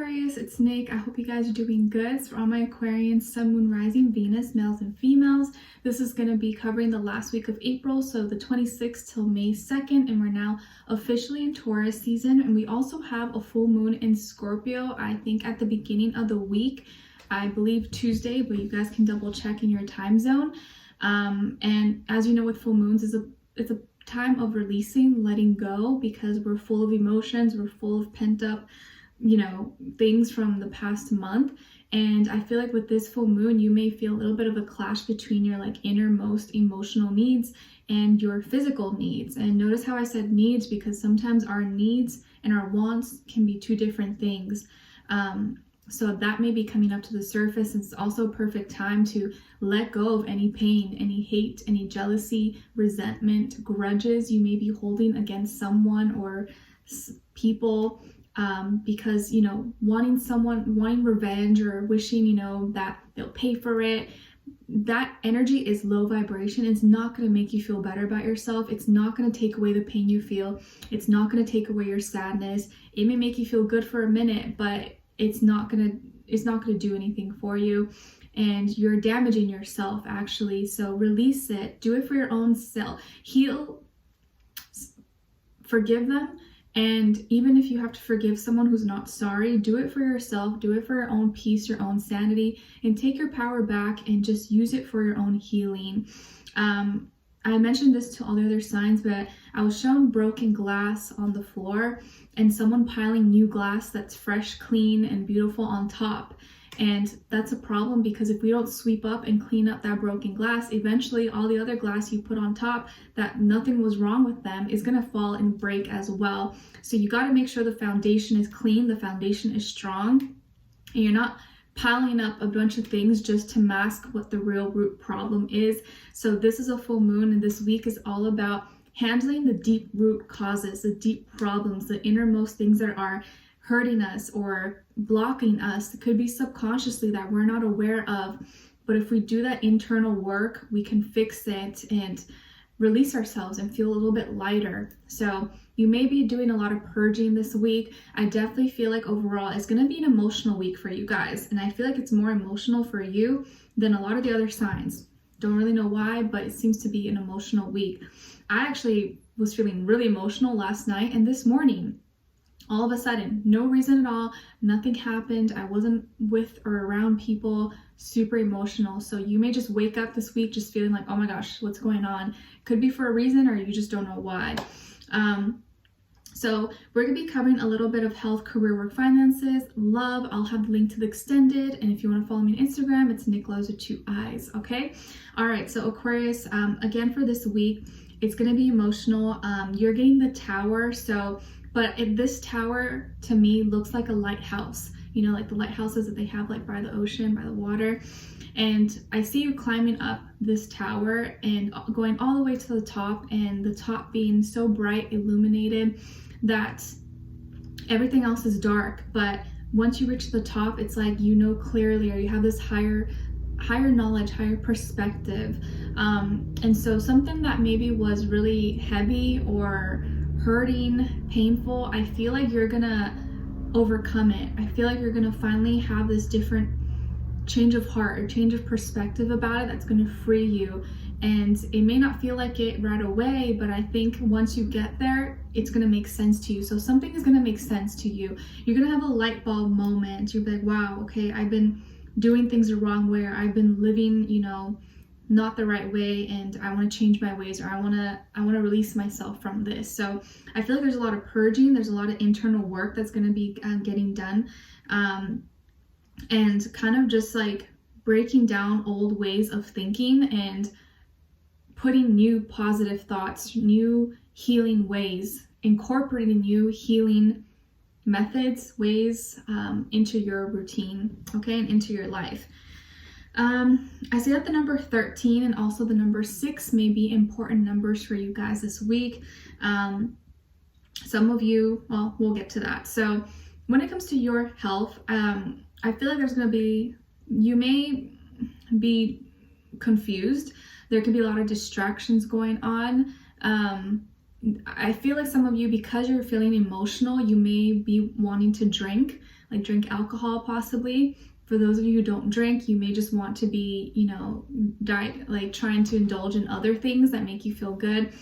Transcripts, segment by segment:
Aquarius, it's Nick. I hope you guys are doing good. So for all my Aquarians, Sun, Moon, Rising, Venus, males and females, this is going to be covering the last week of April, so the 26th till May 2nd, and we're now officially in Taurus season. And we also have a full moon in Scorpio, I think at the beginning of the week, I believe Tuesday, but you guys can double check in your time zone. And as you know, with full moons, it's a time of releasing, letting go, because we're full of emotions, we're full of pent up, things from the past month. And I feel like with this full moon, you may feel a little bit of a clash between your innermost emotional needs and your physical needs. And notice how I said needs, because sometimes our needs and our wants can be two different things. So that may be coming up to the surface. It's also a perfect time to let go of any pain, any hate, any jealousy, resentment, grudges you may be holding against someone or people, because, wanting revenge or wishing, that they'll pay for it. That energy is low vibration. It's not going to make you feel better about yourself. It's not going to take away the pain you feel. It's not going to take away your sadness. It may make you feel good for a minute, but it's not gonna do anything for you, and you're damaging yourself actually. So release it. Do it for your own self. Heal. Forgive them. And even if you have to forgive someone who's not sorry, do it for yourself. Do it for your own peace, your own sanity, and take your power back and just use it for your own healing. I mentioned this to all the other signs, but I was shown broken glass on the floor and someone piling new glass that's fresh, clean, and beautiful on top. And that's a problem, because if we don't sweep up and clean up that broken glass, eventually all the other glass you put on top that nothing was wrong with them is going to fall and break as well. So you got to make sure the foundation is clean, the foundation is strong, and you're not piling up a bunch of things just to mask what the real root problem is. So this is a full moon, and this week is all about handling the deep root causes, the deep problems, the innermost things that are hurting us or blocking us. It could be subconsciously that we're not aware of, but if we do that internal work, we can fix it and release ourselves and feel a little bit lighter. So you may be doing a lot of purging this week. I definitely feel like overall it's going to be an emotional week for you guys, and I feel like it's more emotional for you than a lot of the other signs. Don't really know why, but it seems to be an emotional week. I actually was feeling really emotional last night, and this morning, all of a sudden, no reason at all, nothing happened. I wasn't with or around people, super emotional. So you may just wake up this week just feeling like, oh my gosh, what's going on? Could be for a reason, or you just don't know why. So we're going to be covering a little bit of health, career, work, finances, love. I'll have the link to the extended. And if you want to follow me on Instagram, it's Nicloves with 2 eyes. Okay. All right. So Aquarius, again, for this week, it's going to be emotional. You're getting the Tower. But this tower to me looks like a lighthouse, like the lighthouses that they have by the ocean, by the water. And I see you climbing up this tower and going all the way to the top, and the top being so bright, illuminated, that everything else is dark. But once you reach the top, it's like clearly, or you have this higher knowledge, higher perspective. And so something that maybe was really heavy or hurting, painful, I feel like you're gonna overcome it. I feel like you're gonna finally have this different change of heart or change of perspective about it that's gonna free you. And it may not feel like it right away, but I think once you get there, it's gonna make sense to you. So something is gonna make sense to you. You're gonna have a light bulb moment. You'll be like, wow, okay, I've been doing things the wrong way, or I've been living, not the right way, and I want to change my ways, or I want to release myself from this. So I feel like there's a lot of purging, there's a lot of internal work that's going to be getting done, and kind of just breaking down old ways of thinking and putting new positive thoughts, new healing ways, incorporating new healing methods, ways into your routine, okay, and into your life. I see that the number 13 and also the number 6 may be important numbers for you guys this week. Some of you, well, we'll get to that. So when it comes to your health, I feel like you may be confused. There could be a lot of distractions going on. I feel like some of you, because you're feeling emotional, you may be wanting to drink like drink alcohol possibly. For those of you who don't drink, you may just want to be, like trying to indulge in other things that make you feel good.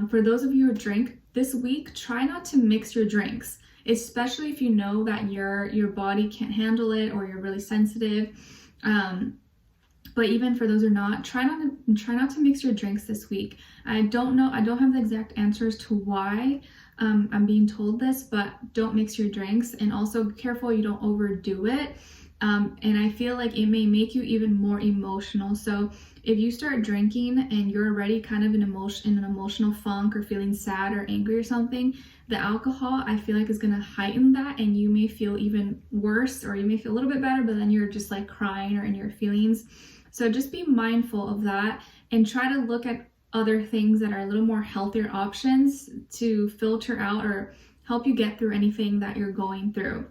For those of you who drink this week, try not to mix your drinks, especially if you know that your body can't handle it or you're really sensitive. But even for those who are not, try not to mix your drinks this week. I don't have the exact answers to why I'm being told this, but don't mix your drinks, and also be careful you don't overdo it. And I feel like it may make you even more emotional. So if you start drinking and you're already kind of in an emotional funk or feeling sad or angry or something, the alcohol, I feel like, is going to heighten that, and you may feel even worse, or you may feel a little bit better, but then you're just like crying or in your feelings. So just be mindful of that and try to look at other things that are a little more healthier options to filter out or help you get through anything that you're going through.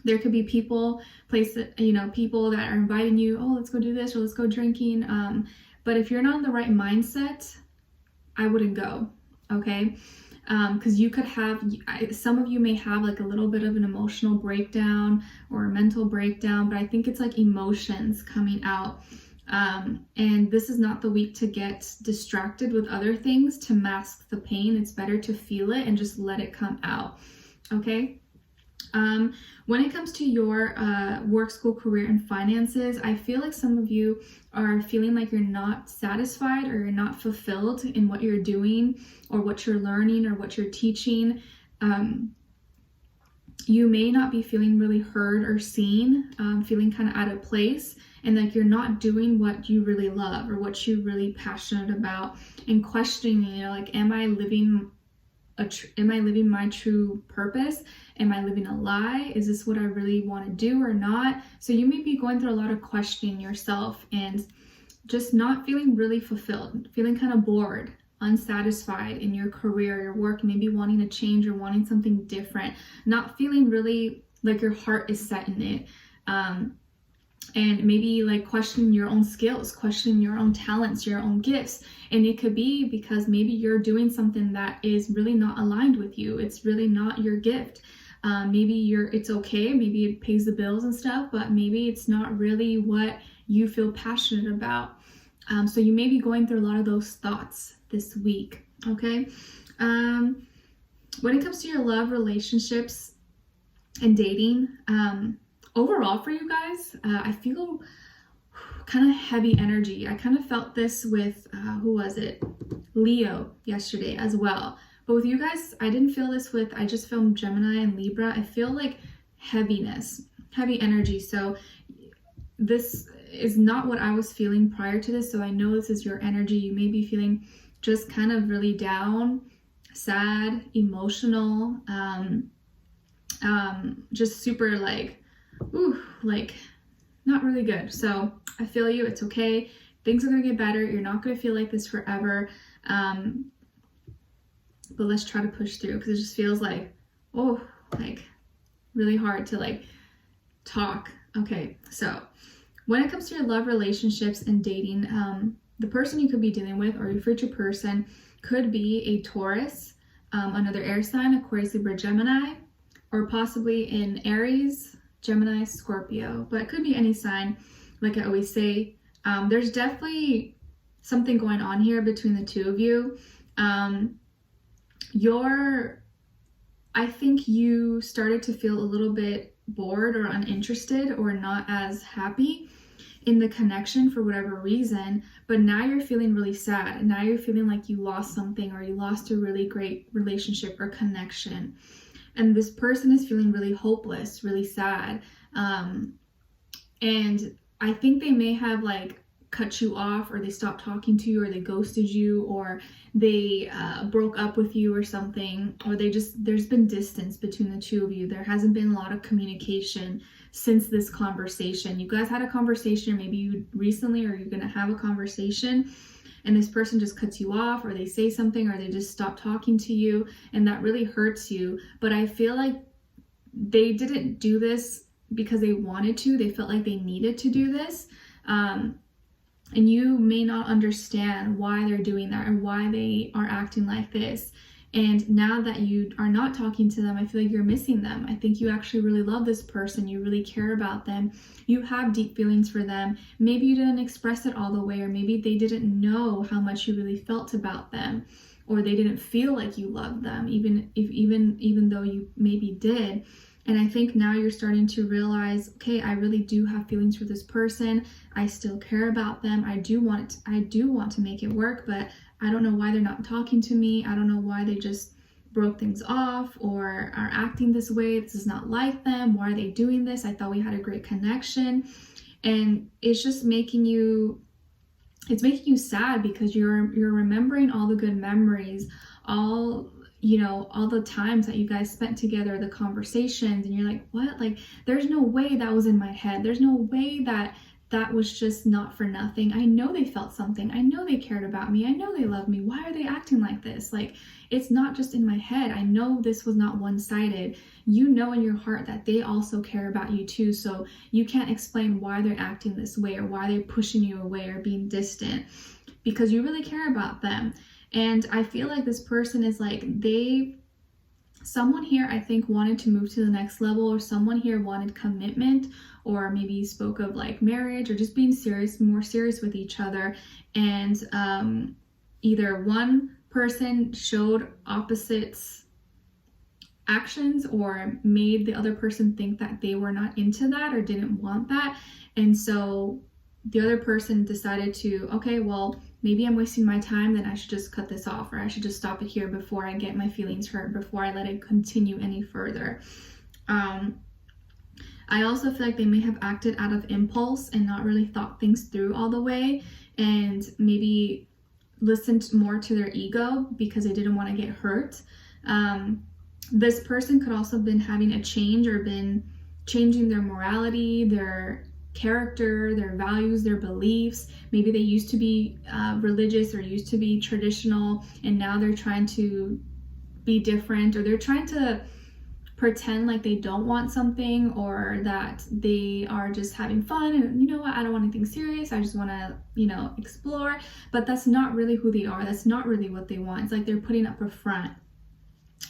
There could be people, places, people that are inviting you, oh, let's go do this or let's go drinking. But if you're not in the right mindset, I wouldn't go, okay? Because you could have, some of you may have like a little bit of an emotional breakdown or a mental breakdown, but I think it's like emotions coming out. And this is not the week to get distracted with other things to mask the pain. It's better to feel it and just let it come out, okay? When it comes to your work, school, career, and finances, I feel like some of you are feeling like you're not satisfied or you're not fulfilled in what you're doing or what you're learning or what you're teaching. You may not be feeling really heard or seen, feeling kind of out of place, and like you're not doing what you really love or what you're really passionate about, and questioning, like, am I living my true purpose? Am I living a lie? Is this what I really want to do or not? So you may be going through a lot of questioning yourself and just not feeling really fulfilled, feeling kind of bored, unsatisfied in your career, your work, maybe wanting to change or wanting something different, not feeling really like your heart is set in it. And maybe like questioning your own skills, questioning your own talents, your own gifts. And it could be because maybe you're doing something that is really not aligned with you. It's really not your gift. Maybe it's okay, maybe it pays the bills and stuff, but maybe it's not really what you feel passionate about. So you may be going through a lot of those thoughts this week, okay? When it comes to your love, relationships, and dating, overall for you guys, I feel kind of heavy energy. I kind of felt this with, who was it? Leo yesterday as well. But with you guys, I didn't feel this with, I just filmed Gemini and Libra. I feel like heaviness, heavy energy. So this is not what I was feeling prior to this. So I know this is your energy. You may be feeling just kind of really down, sad, emotional, just super like, like not really good. So I feel you. It's okay. Things are going to get better. You're not going to feel like this forever. But let's try to push through, because it just feels like, like really hard to like talk. Okay. So when it comes to your love, relationships, and dating, the person you could be dealing with or your future person could be a Taurus, another air sign, Aquarius, Libra, Gemini, or possibly in Aries, Gemini, Scorpio, but it could be any sign. Like I always say, there's definitely something going on here between the two of you. I think you started to feel a little bit bored or uninterested or not as happy in the connection for whatever reason, but now you're feeling really sad, and now you're feeling like you lost something or you lost a really great relationship or connection. And this person is feeling really hopeless, really sad. And I think they may have like cut you off, or they stopped talking to you, or they ghosted you, or they broke up with you or something, or there's been distance between the two of you. There hasn't been a lot of communication since this conversation. You guys had a conversation, maybe you recently, or you're gonna have a conversation, and this person just cuts you off, or they say something, or they just stop talking to you, and that really hurts you. But I feel like they didn't do this because they wanted to. They felt like they needed to do this. And you may not understand why they're doing that or why they are acting like this. And now that you are not talking to them, I feel like you're missing them. I think you actually really love this person. You really care about them. You have deep feelings for them. Maybe you didn't express it all the way, or maybe they didn't know how much you really felt about them, or they didn't feel like you loved them, even though you maybe did. And I think now you're starting to realize, okay, I really do have feelings for this person. I still care about them. I do want to make it work, but I don't know why they're not talking to me. I don't know why they just broke things off or are acting this way. This is not like them. Why are they doing this? I thought we had a great connection. And it's just making you sad, because you're remembering all the good memories, all the times that you guys spent together, the conversations, and you're like, what? Like, there's no way that was in my head. There's no way that was just not for nothing. I know they felt something. I know they cared about me. I know they loved me. Why are they acting like this? Like, it's not just in my head. I know this was not one-sided. You know in your heart that they also care about you too. So you can't explain why they're acting this way, or why they're pushing you away or being distant, because you really care about them. And I feel like this person is like, someone here I think wanted to move to the next level, or someone here wanted commitment, or maybe spoke of like marriage, or just being more serious with each other. And either one person showed opposites actions, or made the other person think that they were not into that or didn't want that. And so the other person decided to, okay, well, maybe I'm wasting my time, then I should just cut this off, or I should just stop it here before I get my feelings hurt, before I let it continue any further. I also feel like they may have acted out of impulse and not really thought things through all the way, and maybe listened more to their ego because they didn't want to get hurt. This person could also have been having a change, or been changing their morality, their character, their values, their beliefs. Maybe they used to be religious, or used to be traditional, and now they're trying to be different, or they're trying to pretend like they don't want something, or that they are just having fun, and you know what, I don't want anything serious, I just want to explore. But that's not really who they are. That's not really what they want. It's like they're putting up a front.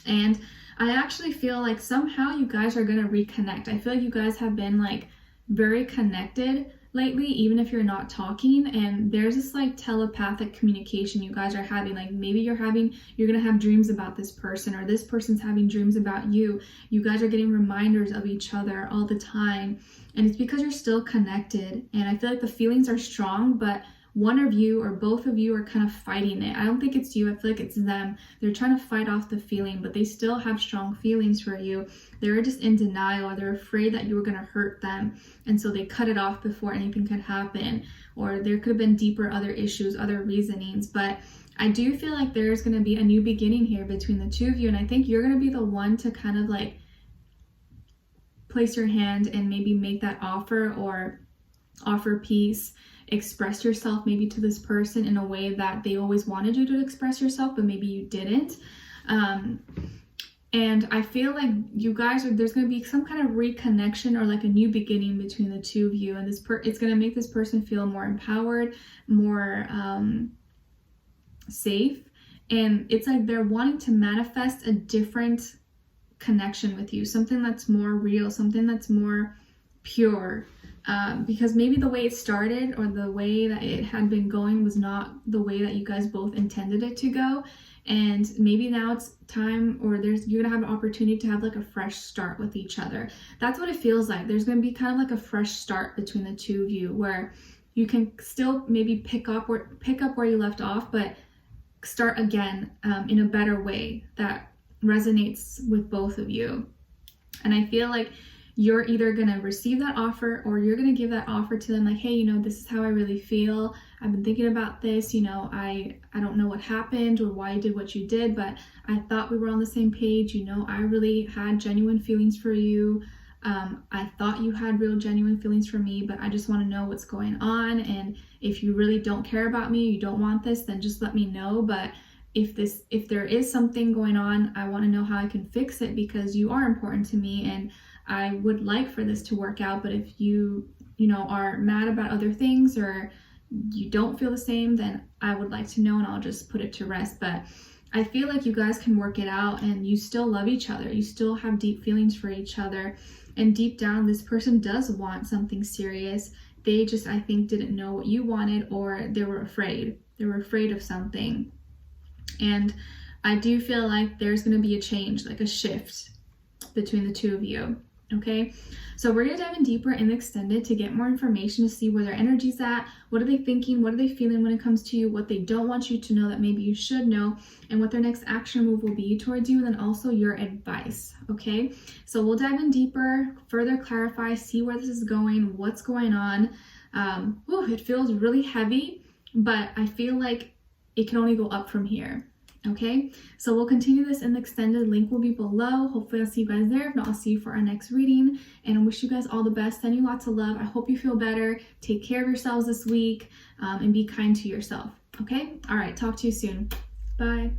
And I actually feel like somehow you guys are going to reconnect. I feel like you guys have been like very connected lately, even if you're not talking, and there's this like telepathic communication you guys are having. Like, maybe you're gonna have dreams about this person, or this person's having dreams about you. You guys are getting reminders of each other all the time, and it's because you're still connected. And I feel like the feelings are strong, but one of you or both of you are kind of fighting it. I don't think it's you. I feel like it's them. They're trying to fight off the feeling, but they still have strong feelings for you. They're just in denial, or they're afraid that you were going to hurt them. And so they cut it off before anything could happen. Or there could have been deeper other issues, other reasonings. But I do feel like there's going to be a new beginning here between the two of you. And I think you're going to be the one to kind of like place your hand and maybe make that offer, or offer peace, express yourself maybe to this person in a way that they always wanted you to express yourself, but maybe you didn't. And I feel like you guys there's going to be some kind of reconnection, or like a new beginning between the two of you. And it's going to make this person feel more empowered, more safe. And it's like they're wanting to manifest a different connection with you, something that's more real, something that's more pure. Because maybe the way it started, or the way that it had been going, was not the way that you guys both intended it to go. And maybe now it's time, or you're gonna have an opportunity to have like a fresh start with each other. That's what it feels like. There's gonna be kind of like a fresh start between the two of you, where you can still maybe pick up where you left off, but start again in a better way that resonates with both of you. And I feel like you're either going to receive that offer, or you're going to give that offer to them, like, hey, this is how I really feel. I've been thinking about this. I don't know what happened or why you did what you did, but I thought we were on the same page. I really had genuine feelings for you. I thought you had real genuine feelings for me, but I just want to know what's going on. And if you really don't care about me, you don't want this, then just let me know. But if there is something going on, I want to know how I can fix it, because you are important to me, and I would like for this to work out. But if you are mad about other things, or you don't feel the same, then I would like to know, and I'll just put it to rest. But I feel like you guys can work it out and you still love each other. You still have deep feelings for each other. And deep down, this person does want something serious. They just, I think, didn't know what you wanted, or they were afraid. They were afraid of something. And I do feel like there's going to be a change, like a shift between the two of you. Okay, so we're going to dive in deeper in the extended to get more information, to see where their energy's at, what are they thinking, what are they feeling when it comes to you, what they don't want you to know that maybe you should know, and what their next action move will be towards you, and then also your advice. Okay, so we'll dive in deeper, further clarify, see where this is going, what's going on. It feels really heavy, but I feel like it can only go up from here. Okay, so we'll continue this in the extended. Link will be below. Hopefully I'll see you guys there. If not, I'll see you for our next reading, and I wish you guys all the best. Send you lots of love. I hope you feel better. Take care of yourselves this week, and be kind to yourself. Okay, all right, talk to you soon. Bye.